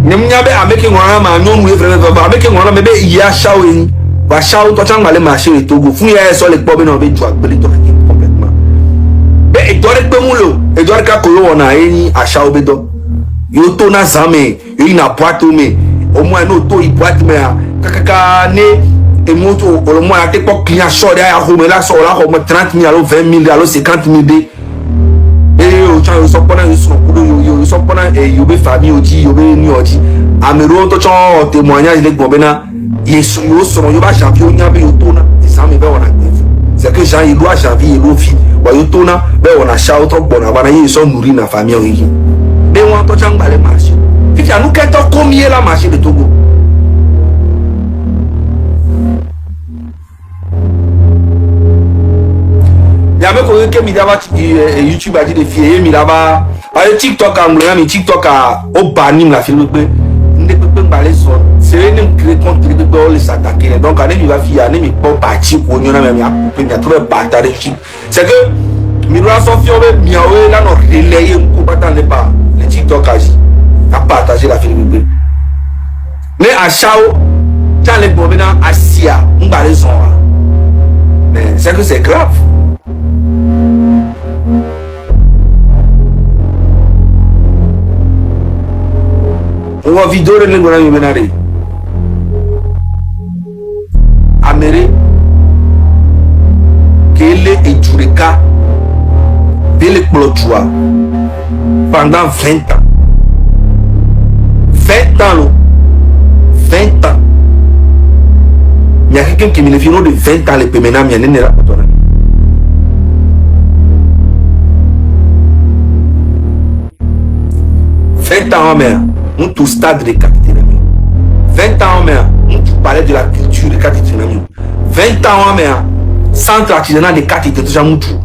Nyamnyabe ameke ngwana ma nyonu e frère ba ameke ngwana mebe ya shawe ba shawe to changa le marché le Togo fun ya so le gbo be no be ju agbele to complètement be e dore pe mulo e dore ka ko yo na eni a shawe be do yo to na zame yo na boîte me au moins no to i boîte me kaka ne e moto au moins te ko client short ya ho me la so la ho me 30 000 alo 20 000 alo 50 000 de yo chan so pona yo so yo so pona e yo be famille oji yo be ni oji amero to chon témoignage le gbo be na yesu yo so yo ba champion nya be yo to na ça me be wona c'est que Jean il doit janvier il ofi wa yo to na be wona shout to gbo na bana yi so nourrir na famille oji be won to chan gbale marché fi anu ke to combien la marché de Togo Y'a ko ke mi daba YouTube a dit des filles mi là-bas avec TikTok anglo mi TikTok a o bani la film pe ndé pe balé so c'est ne créer compte de les s'attaquer donc ane mi va fi ane mi po parti ko nyona me mi a pe mi a trouver bataille c'est que mi doit so fi o be mi awe la no relayer ko bata le pas le TikTok a partager la film pe mais à chao dans les bobena asia ngbalé so mais c'est que c'est grave. On va vidéo de l'engouement de Benari. Améré, qu'elle est Djureka, elle est Plotua pendant 20 ans. 20 ans, 20 ans. Il y a quelqu'un qui me fait de 20 ans, les péménas, il y a un énergie. 20 ans, mère. Nous tous stade de capitalisme. 20 ans, mais nous tous parler de la culture de capitalisme. 20 ans, mais centre artisanal de capitalisme, déjà nous tous.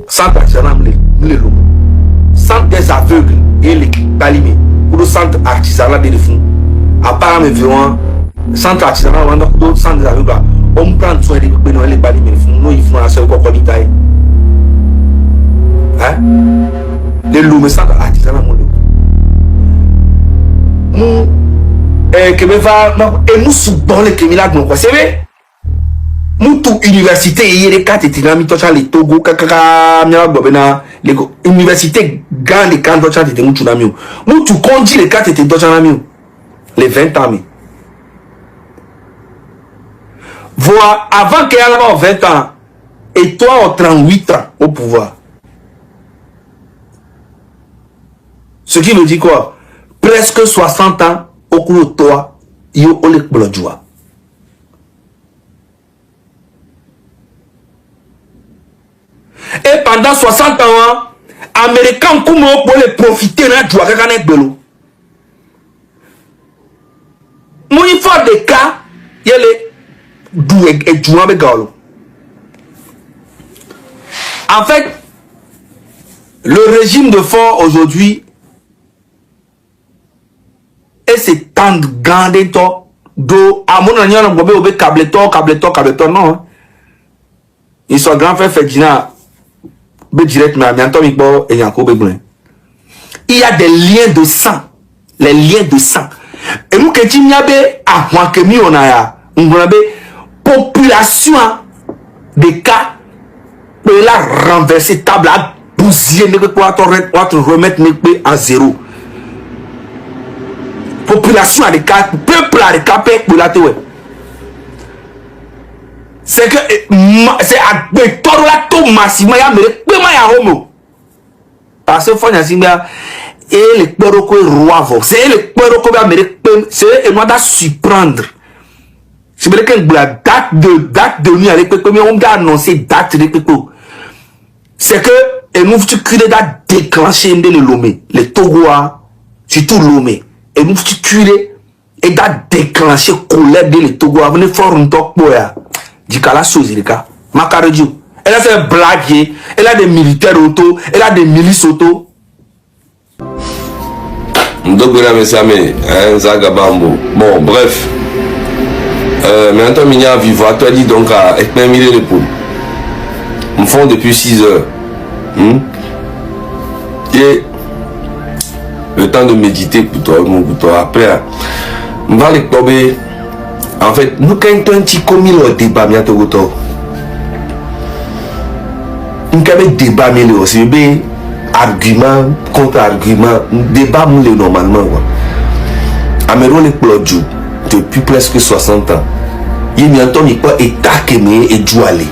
Centre artisanal, les lomos. Centre des aveugles et les talimés. Pour le centre artisanal de fonds. Apparemment, environ, centre artisanal, on a d'autres centres des aveugles. On prend soin des balimés. Nous, ils font la seule qualité. Hein? Les lomos, centre artisanal, que me va et nous souvent les criminels quoi c'est vrai nous tout université et les quatre étudiants to les Togo kaka mia bobena les université grande les quatre to de nous tsunami nous tout conduit les quatre étudiants tsunami les 20 ans voir avant qu'il y ait 20 ans et toi en 38 ans au pouvoir ce qui veut dire quoi presque 60 ans au cours de toi, il y a le blodjoie. Et pendant 60 ans, Américains comme pour les profiter de joie avec Belo. Moi, il faut des cas, il y a les doués et joie avec Galo. En fait, le régime de fort aujourd'hui, et c'est tant de grandes to do à mon avis on va be câble to non ils sont grand frère Ferdinand be direct mais Antoine Mikbo et Yanko Beblin il y a des liens de sang les liens de sang et nous que tinyabe a wankemi on a ngolabe population des cas pour la renverser table à bousiller ne quoi te remettre à zéro. Population à des cas, peuple à des cas, pour la théorie. C'est que c'est à béton la tout massivement, il y a homo. Parce que et les perroquets roi c'est les perroquets américains, c'est moi d'à surprendre. C'est vrai que la date de nuit avec comme on a annoncé date de c'est que et nous tu crées date déclencher les Lomé, les Togois, surtout Lomé. Et nous tu tuer et date déclencher colère de les Togois venez faire un talk boya. Du cas la chose les gars. Makarejo. Elle a fait blague, elle a des militaires auto, elle a des milices auto. Bon, bref. Maintenant, il y a vivre. Toi, dit donc à 1 million de poules. Nous font depuis 6 heures. Et le temps de méditer pour toi. Après, on va les tomber. En fait, nous, quand on dit comme il y a un débat, nous avons un débat, mais aussi argument contre argument, débat normalement. Améro les plodjou depuis presque 60 ans. Il n'y a pas état qui est joué.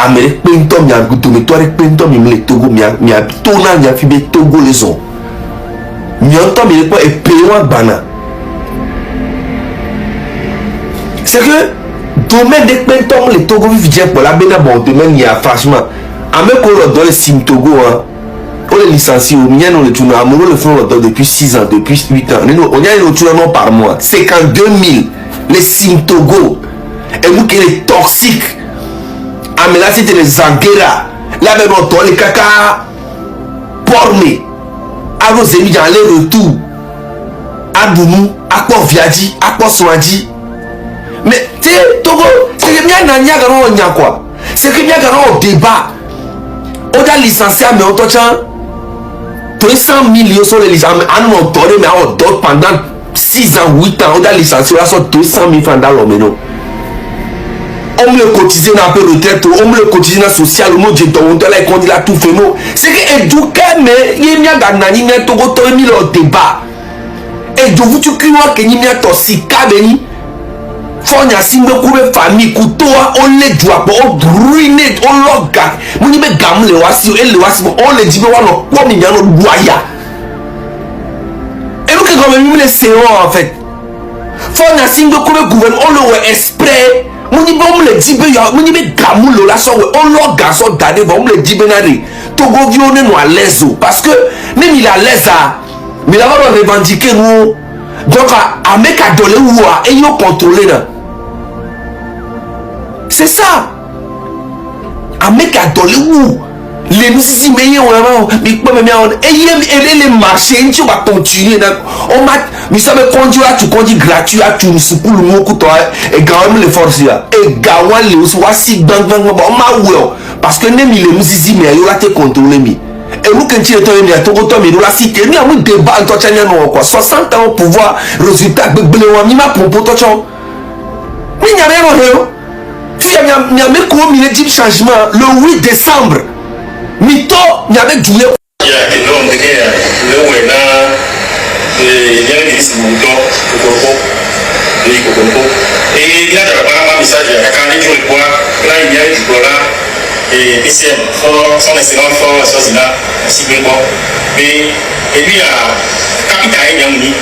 Amérique pentom ya gutume toi rek pentom mi le Togo mi a tona ya fibe Togo les on. Mi entend mi pas et péwa bana. C'est que domaine de pentom le Togo vivien pour la bena bon domaine il y a franchement ameko lo dans le sim Togo hein. On les licencie au mien on le tourne amoureux le font depuis 6 ans depuis 8 ans. On y a le tournement par mois 52 000 les sim Togo et vous qui est toxique. Ah mais là c'était les Anguera. Là même on tourne les caca porné. À vos amis dans les retours. À Boumou, à quoi Viadi, à quoi Swadi. Mais tu sais, Togo, c'est que bien n'a pas quoi. C'est que bien au débat. On a licencié mais on t'entend 200 millions sur les licences. Ah non, on tourne mais on dort pendant 6 ans, 8 ans. On a licencié là sur 200 000 francs dans l'homme. On me le cotise dans un peu de retraite, on me le cotise dans le social, on me dit on dit là tout fait mot. C'est que éduquer mais il y a gagné mais tout le mis le débat. Et de vous tu crois que il y a toxique beni. Faut y a simbe couvre famille couteau on les doit on ruiner on loga. Mon y be gam le wasi et le wasi on les dit on comme il y a no boya. Et nous que quand même les séons en fait. Faut y a simbe couvre gouvernement on le exprès. Mon le dit mon gamou la so on lo garçon dade bon le dit benari Togo vi on est à l'aise parce que même il a l'aise mais là on va revendiquer nous donc à mec à donner ou et yo contrôler là c'est ça à mec à donner ou les nous ici mais on a mais pas même et les marchés tu vas continuer on m'a mais ça me conduit à tu conduis gratuit à tu se pour le mot que toi et quand même les forces là et gawa les aussi bang on m'a ouais parce que nem les nous ici mais il a été contrôlé mi et vous quand tu es tombé à Togo mais nous la cité mais on débat en toi tchania non quoi 60 ans au pouvoir résultat blé on m'a propos toi tchon mais il y a rien il y a même quoi il dit changement le 8 décembre mito nyame duye ya kino ndenge ya lewe na ya ni simuto kokoko ni kokoko et là dans le message ya quand il faut voir là il y a du bola et PCM son excellence son là si bien bon et lui a capitaine Yamni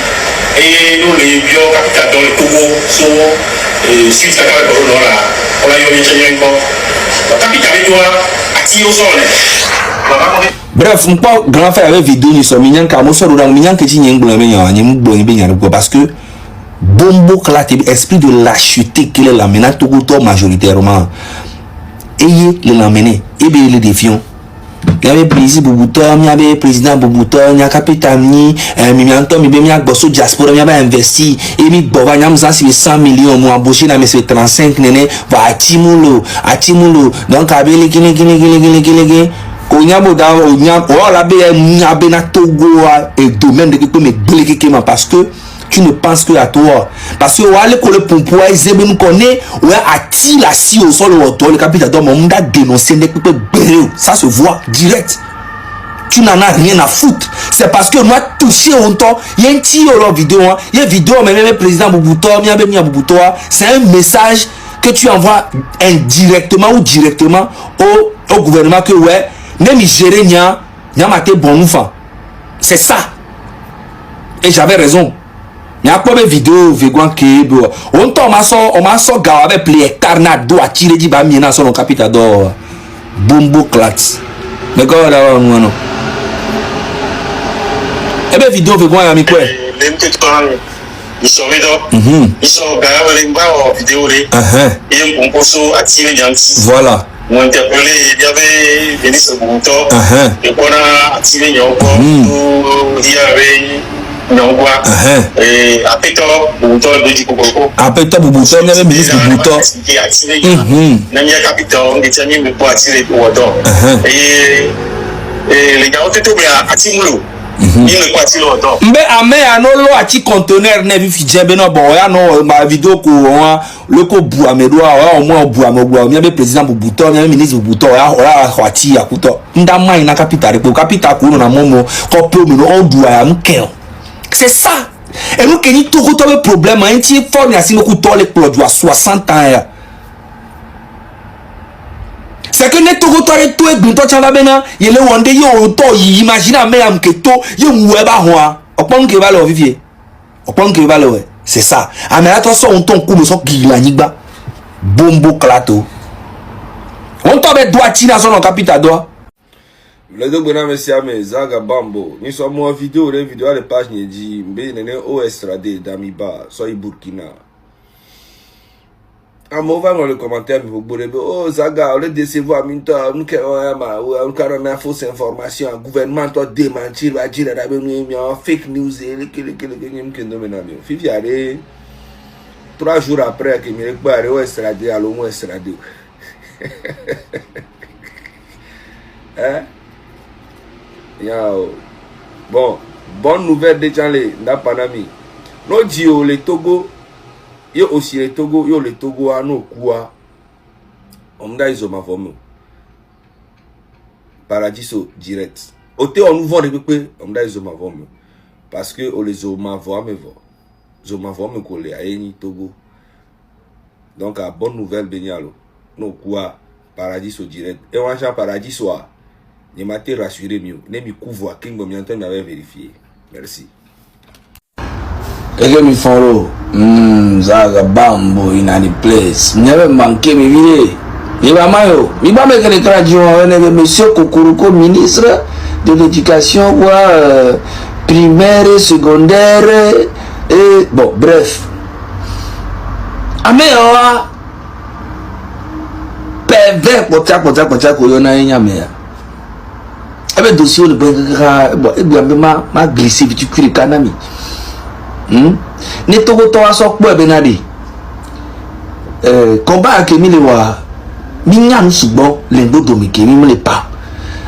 et nous les bio capitaine dans le Togo so suite à la corona là on a eu un changement encore capitaine toi ati au sol. Bref, on pas grand frère avec vidéo ni so minyan ka mo so ro minyan ke ti nyen gbon me yan ni mu gbon be yan ko parce que bombo claté esprit de lâcheté qu'il est là maintenant Togo to majoritairement ayez le l'amener et bien les défions. Il y avait président Boubouto, il y avait président Boubouto, il y a capitaine ni Mimianto, il y a bosso diaspora, il y a investi et mi boba il y a 100 millions moi embauché dans mes 35 néné va à Timulo donc abeli kili Onyabo da onyabo la be nyabe na Togo et domaine de que me blé parce que tu ne penses que à toi parce que wale ko le pompoa ezebe nous connaît ouais ati la si au sol au le capitaine donc on a dénoncé ne peut ça se voit direct. Tu n'en as rien à foutre. C'est parce que moi touché on temps il y a une petite vidéo il y a une vidéo même président Boubouto Boubouto c'est un message que tu envoies indirectement ou directement au gouvernement que ouais même gérer nya maté bon enfant. C'est ça. Et j'avais raison. Il y a pas de vidéo vegan qui on m'a so gars avec les hectares na do a tiré di ba mi na so no capital do bombo clats. Mais quoi là non. Et ben vidéo vegan ya mi quoi. Ils sont là. Ils sont gars avec ba vidéo les. Et on poso a tiré yanti. Voilà. M'ont interpellé, il y avait Denis Boubouto, et qu'on a attiré Nyongo, il y avait Nyongo, et après toi, Boubouto, de Dikokoko. Après toi, Boubouto, il y avait ministre Boubouto. Qui a attiré, il y a capitaine, qui tient pour attirer Boubouto. Et les gars ont été tombés à Timulo. il quoi si l'autre mbe ame ya no lo ati conteneur ne bi fi jebe no bo ya no ma video ko won le ko bu amedo a o mo bu amogbo mi be president bu buto mi ministre bu buto ya ora kwati ya kuto nda mai na capital repo capital ko no na momo ko pe mi no o du aya mke c'est ça et nous keni to ko to be problème en ti forme ya sino ku to le produit à 60 ans ya c'est que ne to ko to re to egbin to chala bena yele wonde yo to yi imagine ame am ke to yo nwe ba ho a opon ke ba lo vivie opon ke ba lo c'est ça ame la to so on ton ku me so gila nyigba bombo klato on to be doa tina so no capital doa le do bona me sia me zaga bambo ni so mo video le video le page ni di mbe nene o estrade d'Amiba so i Burkina amo va dans le commentaire vous bourrez oh zaga on le décevoir minto on que on carona fausse information gouvernement to démentir va dire da be mi fake news et que nyem que no menami fifi ale 3 jours après que mi regbare o estrade alo mo estrade hein Yao. Bon, bonne nouvelle de Tchanlé, n'a pas d'ami. No dio le Togo, yo aussi le Togo, yo le Togo a no quoi. Omda iso ma fomu. Paradiso direct. Ote on nous vend de peu, omda iso ma fomu. Parce que o les o ma vomu vo. Zo ma fomu ko le ayeni Togo. Donc a bonne nouvelle Benialo. No quoi, paradiso direct. Et on a paradiso a. Ne m'a été rassuré mieux. Ne me couvre à King Bomianton m'avait vérifié. Merci. Et que mi follow. Zaga bambo in any place. Never manqué mes vidéos. Il va mayo. Il va mettre les traductions. Monsieur Kokuruko, ministre de l'éducation, primaire et secondaire. Et bon, bref. Améa. Pervers, potia, koyona enyamea. Ebe dossier le bon ma glisser vite cuire kanami ne togo to aso po ebe na de combat ke mi le wa mi nyam sugbon le ndodo mi ke mi le pa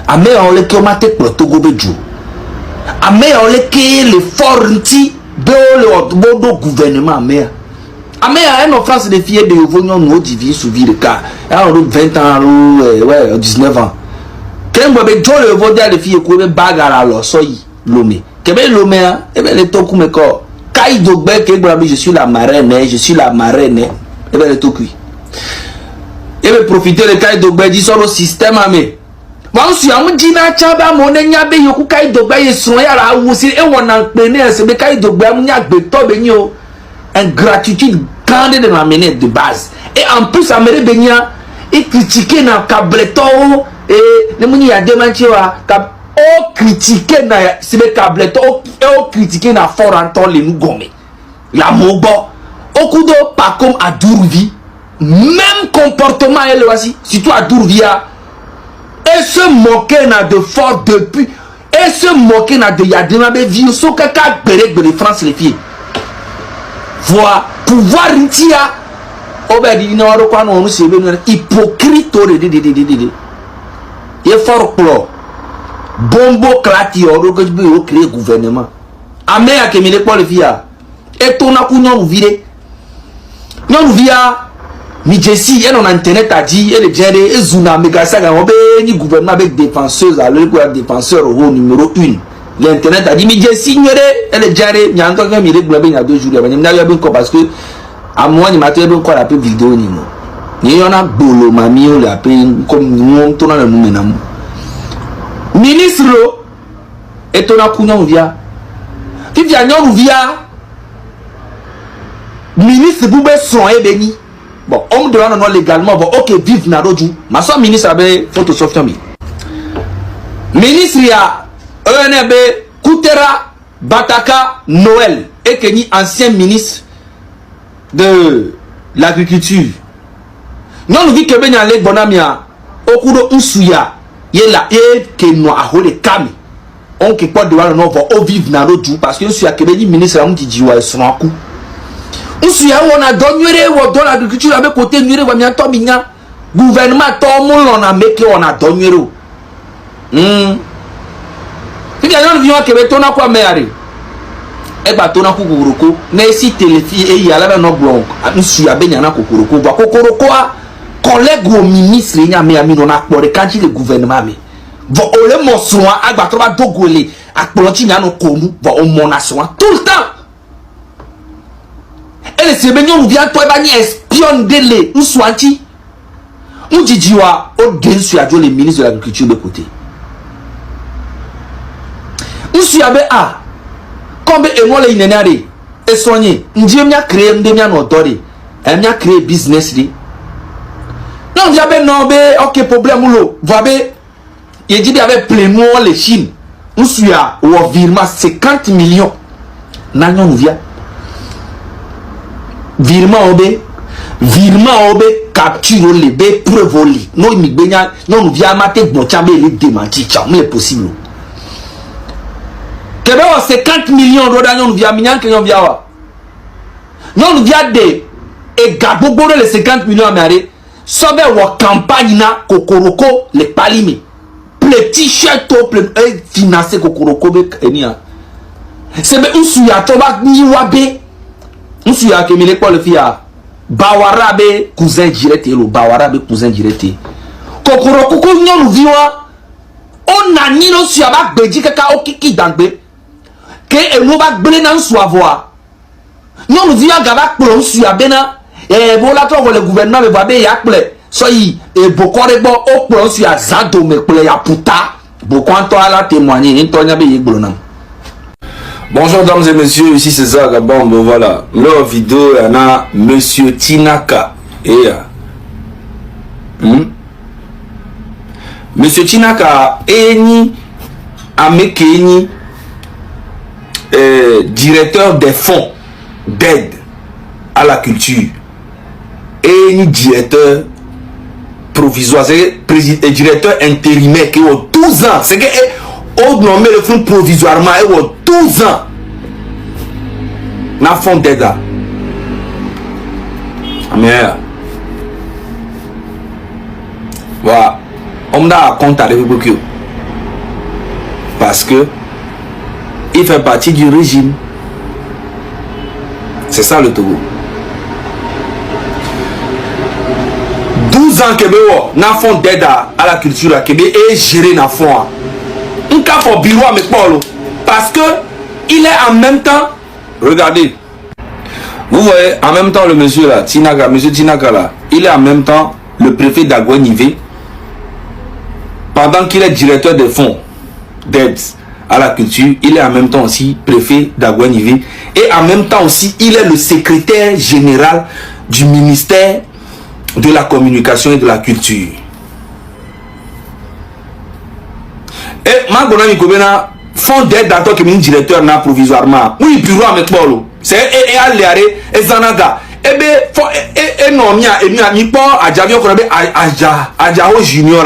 ame on le ke o ma te pro togo beju ame on le ke le forti be o le bodo gouvernement ame a en France de fier de vognon no divi souvi le cas a 20 ans ouais 19 ans quand vous avez joué le vote de filles qui bagarre alors soyez lomé kebe lomé et ben le toku me ko kai dogbe ke gba je suis la marraine et ben le toku et ben profiter le kai dogbe di sur le système amé bon si am dina chaba mo ne nya be yoku kai dogbe yesun ya la wusi e wona pe ne se be kai dogbe am nya gbe to be ni o ingratitude grande de la menette de base et en plus amere benya et critiquer na cableto et les moni a démenti wa o critiquer na sebe cableto o critiquer na foranton le nous gomme la mobo o kudo pas comme à Dourvi même comportement elle aussi surtout à Dourvi et se moquer na de fort depuis et se moquer na de yadema be vie so kaka bere de France les filles voir pouvoir ntia obedi na waro kwa no se be hypocrite de et fort pro bombo klati oro que je veux créer gouvernement ame a que me le pole via et ton a kunyo vire non via mi jesi et non internet a dit et le géré et zuna mega saga obe ni gouvernement avec défenseuse à le défenseur au numéro 1 l'internet a dit mi jesi ignoré et le géré mi encore que mi le globe il y a 2 jours il y a bien parce que à moi ni matin bien encore la peu vidéo ni mo ni yona bolo mami o la pe comme nous tona na nous menam ministre et tona kunyo via qui vient nyon via ministre boube son e beni bon on doit non légalement bon OK vive na roju ma so ministre abe photo software mi ministre ya ENB Koutera Bataka Noël et que ni ancien ministre de l'agriculture non vi ke benya le bonamia okudo nsuya yela e ke no ahole kami on ke kwa de wa no vo o vive na roju parce que nsuya ke beni ministre am dijiwa esonku nsuya wona donwere wo do l'agriculture abe côté nwere wa mi to binya gouvernement to mo lo na meke ona donwere Il y a un vieux qui est ton quoi mère. Et bah ton coup kokoroko. Mais si téléfi et il y a là un blanc. Nous suis à Benyana kokoroko. Bah kokoroko a collègue au ministre il y a mais on a pour quand il le gouvernement mais. Va au le monsoin à battre ba dogolé. À plonti na no komu va au monation tout le temps. Et les Sébénions nous viennent toi bani espionne délé. Nous sointi. Nous didiwa au den sur les ministres de l'agriculture de côté. Nous suis avec a comme et moi les inénarés et soigner ndieu mia créer ndemia no dori e mia créer business li non diabe non be OK problème lo voibe il dit avec pleinement les Chine nous suis à ou virement 50 millions na non via virement obe capture les be preuve li non mi gbenya non nous via maté bon chambe les démenti cham les possible. Québec 50 millions de dollars nous via minyan que nous via wa. Non via des et gabobo les 50 millions améré sobe wa campagne na kokoroko les palimi. Le t-shirt au plein financer kokoroko be enia. C'est be usuya toba ni wabe. Usuya ke mile ko le fia. Bawara be cousin direct lo bawara be cousin direct. Kokoroko ko nyon viwa. On a ni no suya ba beji kaka okiki dangbe. Que et nous va brûler dans soi voir. Nous nous disons gaba plomb sur bena et voilà toi le gouvernement me va be yakple soyi et beaucoup de bon au plomb sur zado me ple ya puta beaucoup en toi la témoigner en toi nya be yeglonam. Bonjour dames et messieurs, ici c'est Zaga Bombo, voilà. Leur vidéo il y en a Monsieur Tinaka et Monsieur Tinaka eni amekeni directeur des fonds d'aide à la culture et directeur provisoire, c'est directeur intérimaire qui a 12 ans. C'est que on nomme le fonds provisoirement et 12 ans. Na fonds d'aide. Mais voilà, on a compte avec beaucoup parce que il fait partie du régime. C'est ça le Togo. 12 ans que na fond d'aide à la culture que est géré na fond. Un cas pour bureau avec Paulo parce que il est en même temps, regardez. Vous voyez en même temps le monsieur là, Tinaka, monsieur Tinaka là, il est en même temps le préfet d'Agouenivé pendant qu'il est directeur des fonds d'aide à la culture, il est en même temps aussi préfet d'Agouenivé et en même temps aussi il est le secrétaire général du ministère de la communication et de la culture. Et Magona Mikobena fond d'aide d'accord que ministre directeur n'a provisoirement. Oui, bureau avec Paulo. C'est Aléaré et Zanaga. Et bien, non, il y a mi pas à Javio qu'on appelle Ajao Junior.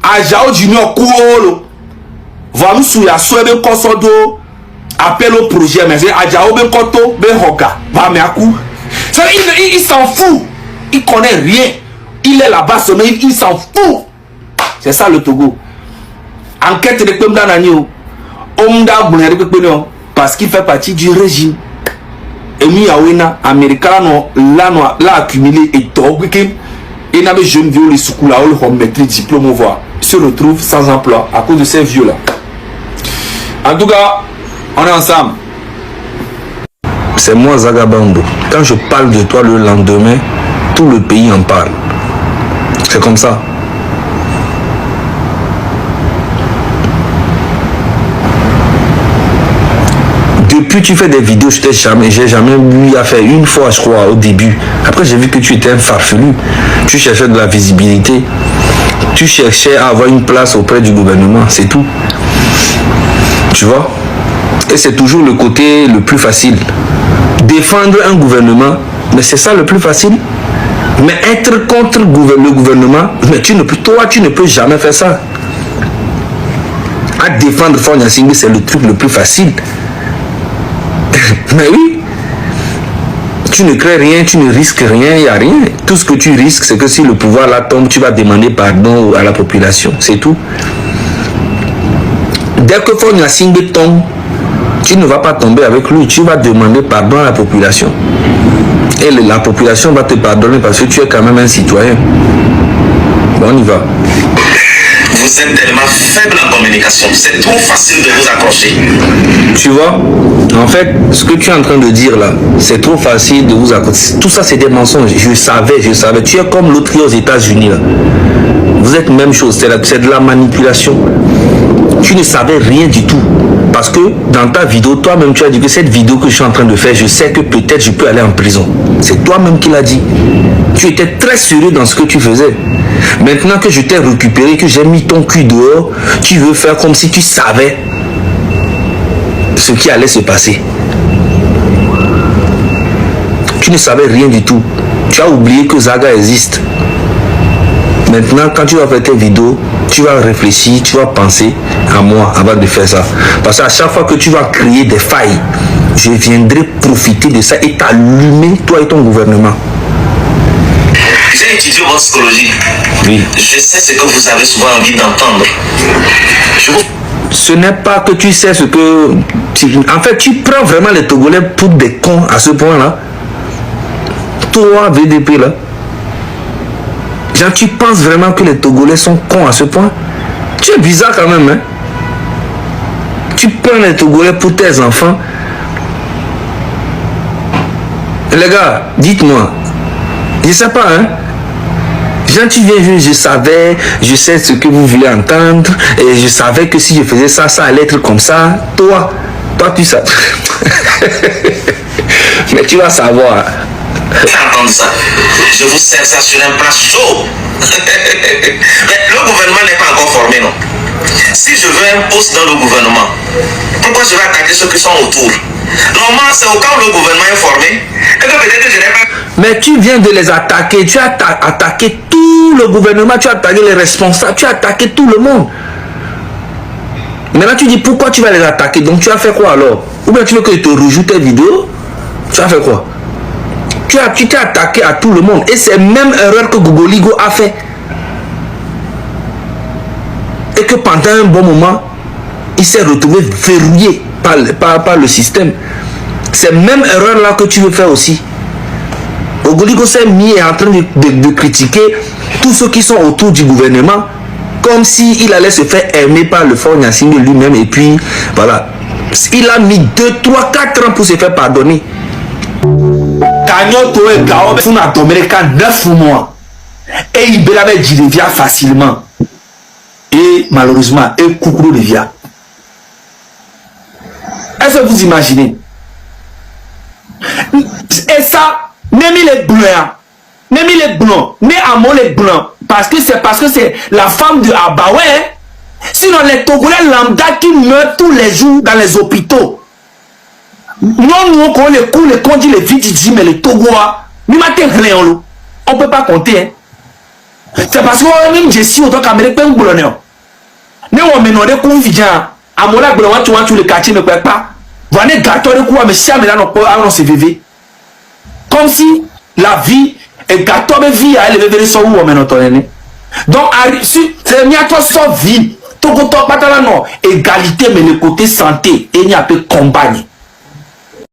Ajao Junior Kouolo. Voilà, sous la soirée Kosodo appel au projet, mais c'est Ajao Ben Koto Ben Hoga. Va mais à coup. Il s'en fout. Il connaît rien. Il est là-bas, il s'en fout. C'est ça le Togo. Enquête de Pemda Nanio. Omda Bounere Pepeno. Parce qu'il fait partie du régime. Et nous, Yawena, Américain, l'a accumulé et Toguikim. Et n'avait jeune vieux, les soukoula, le maîtrise diplôme au voir. Se retrouve sans emploi à cause de ces vieux là. En tout cas, on est ensemble. C'est moi Zagabando. Quand je parle de toi le lendemain, tout le pays en parle. C'est comme ça. Depuis tu fais des vidéos, j'ai jamais eu à faire une fois, je crois, au début. Après j'ai vu que tu étais un farfelu. Tu cherchais de la visibilité. Tu cherchais à avoir une place auprès du gouvernement, c'est tout. Tu vois? Et c'est toujours le côté le plus facile. Défendre un gouvernement, mais c'est ça le plus facile. Mais être contre le gouvernement, mais toi tu ne peux jamais faire ça. À défendre Fonya Singh, c'est le truc le plus facile. Mais oui, tu ne crées rien, tu ne risques rien, il n'y a rien. Tout ce que tu risques, c'est que si le pouvoir là tombe, tu vas demander pardon à la population, c'est tout. Dès que Faure Gnassingbé tombe, tu ne vas pas tomber avec lui, tu vas demander pardon à la population. Et la population va te pardonner parce que tu es quand même un citoyen. Bon, on y va. Vous êtes tellement faible en communication, c'est trop facile de vous accrocher. Tu vois, en fait, ce que tu es en train de dire là, c'est trop facile de vous accrocher. Tout ça, c'est des mensonges. Je savais. Tu es comme l'autre qui est aux États-Unis là. Vous êtes même chose, c'est de la manipulation. Tu ne savais rien du tout. Parce que dans ta vidéo, toi-même, tu as dit que cette vidéo que je suis en train de faire, je sais que peut-être je peux aller en prison. C'est toi-même qui l'as dit. Tu étais très sérieux dans ce que tu faisais. Maintenant que je t'ai récupéré, que j'ai mis ton cul dehors, tu veux faire comme si tu savais ce qui allait se passer. Tu ne savais rien du tout. Tu as oublié que Zaga existe. Maintenant, quand tu vas faire tes vidéos, tu vas réfléchir, tu vas penser à moi avant de faire ça. Parce qu'à chaque fois que tu vas créer des failles, je viendrai profiter de ça et t'allumer, toi et ton gouvernement. J'ai étudié votre psychologie. Oui. Je sais ce que vous avez souvent envie d'entendre. Ce n'est pas que tu sais ce que... En fait, tu prends vraiment les Togolais pour des cons à ce point-là. Toi, VDP, là. Genre, tu penses vraiment que les Togolais sont cons à ce point? Tu es bizarre quand même, hein? Tu prends les Togolais pour tes enfants. Les gars, dites-moi. Je sais pas, hein? Genre, tu viens juste, je sais ce que vous voulez entendre, et je savais que si je faisais ça, ça allait être comme ça. Toi, tu sais. Mais tu vas savoir. Entendre ça. Je vous sers ça sur un plat chaud. Mais le gouvernement n'est pas encore formé, non? Si je veux un poste dans le gouvernement, pourquoi je vais attaquer ceux qui sont autour? Normalement, c'est au cas où le gouvernement est formé, et que peut-être que je n'ai pas... Mais tu viens de les attaquer, tu as attaqué tout le gouvernement, tu as attaqué les responsables, tu as attaqué tout le monde. Maintenant tu dis pourquoi tu vas les attaquer, donc tu as fait quoi alors? Ou bien tu veux que je te rejoue tes vidéos? Tu as fait quoi? Tu t'es attaqué à tout le monde et c'est même erreur que Gogoligo a fait. Et que pendant un bon moment, il s'est retrouvé verrouillé par le système. C'est même erreur là que tu veux faire aussi. Gogoligo s'est mis et est en train de critiquer tous ceux qui sont autour du gouvernement comme s'il allait se faire aimer par le Faure Gnassingbé lui-même et puis voilà. Il a mis 2, 3, 4 ans pour se faire pardonner. Kanyoto et Gao sont à Dominica 9 mois. Et il avait dit via facilement. Et malheureusement, et coucou de via. Est-ce que vous imaginez? Et ça, même les blancs, mais à les blancs, parce que c'est la femme de Abawé. Sinon, les Togolais lambda qui meurent tous les jours dans les hôpitaux. Non, nous, on les coups, les condis, les vididis, mais les Togois, on ne peut pas compter. Hein. C'est parce que même je suis autant qu'Américain ou Boulonnais. Nous, on me demande qu'on vit à Mola Boulonnais, tu vois, tu le quartier ne peut pas. Vous avez gâteau de quoi, mais si on a CVV. Comme si la vie est gâteau de vie à élever son ou on donc, c'est une vie. Tout le temps, égalité, mais le côté santé, et il n'y a pas de combat.